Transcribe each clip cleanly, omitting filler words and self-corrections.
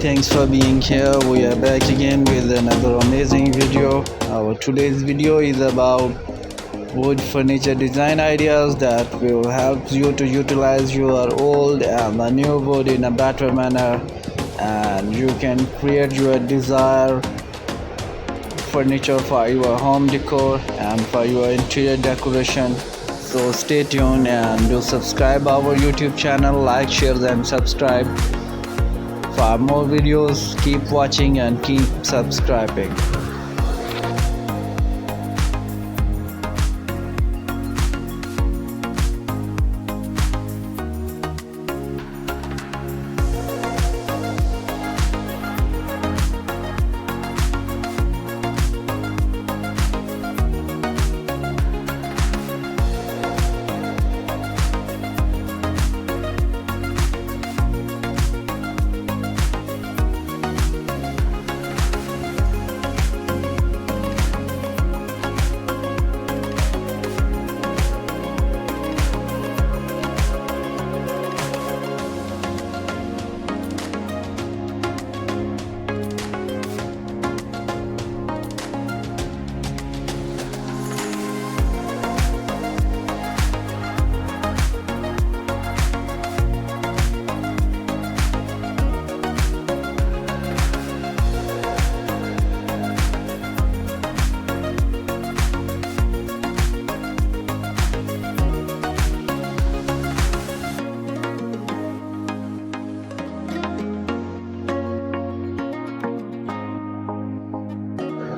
thanks for being here. We are back again with another amazing video. Our today's video is about wood furniture design ideas that will help you to utilize your old and the new wood in a better manner, and you can create your desired furniture for your home decor and for your interior decoration. So stay tuned and do subscribe our YouTube channel, like, share and subscribe for more videos. Keep watching and keep subscribing.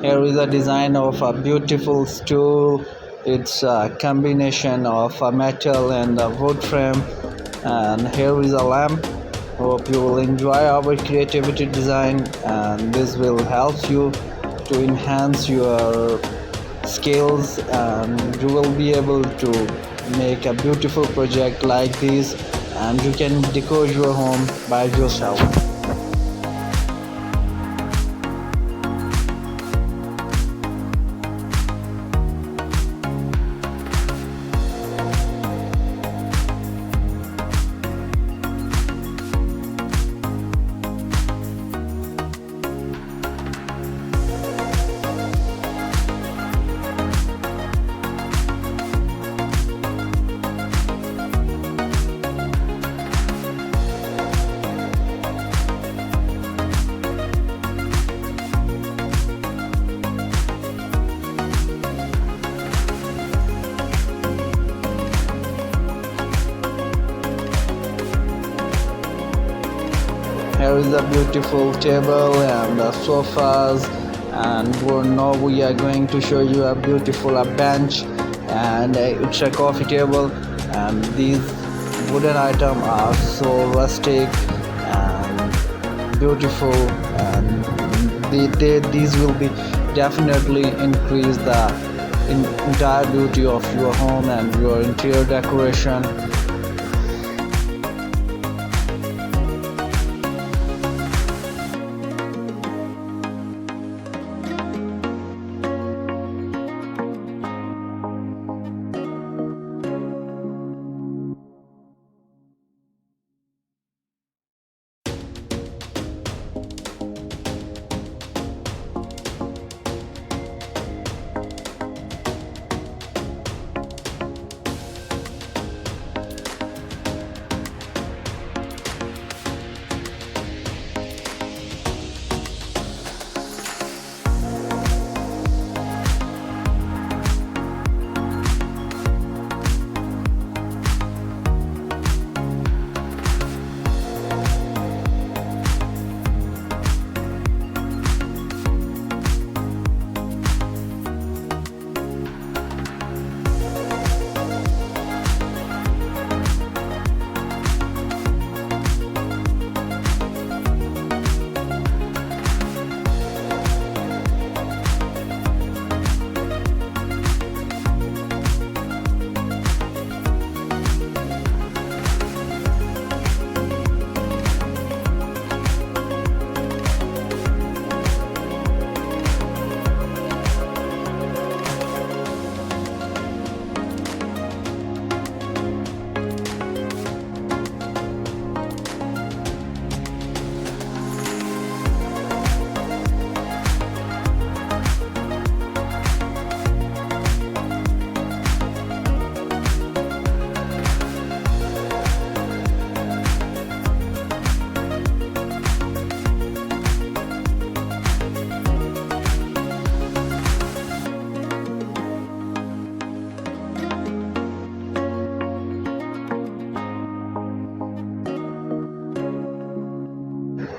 Here is a design of a beautiful stool. It's a combination of a metal and a wood frame. And here is a lamp. Hope you will enjoy our creativity design, and this will help you to enhance your skills, and you will be able to make a beautiful project like this, and you can decor your home by yourself. Here is a beautiful table and the sofas, and now we are going to show you a beautiful bench, and it's a coffee table. And these wooden items are so rustic and beautiful, and these will be definitely increase the entire beauty of your home and your interior decoration.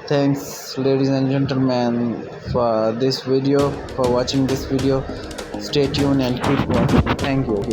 Thanks, ladies and gentlemen, for this video, for watching this video. Stay tuned and keep watching. Thank you.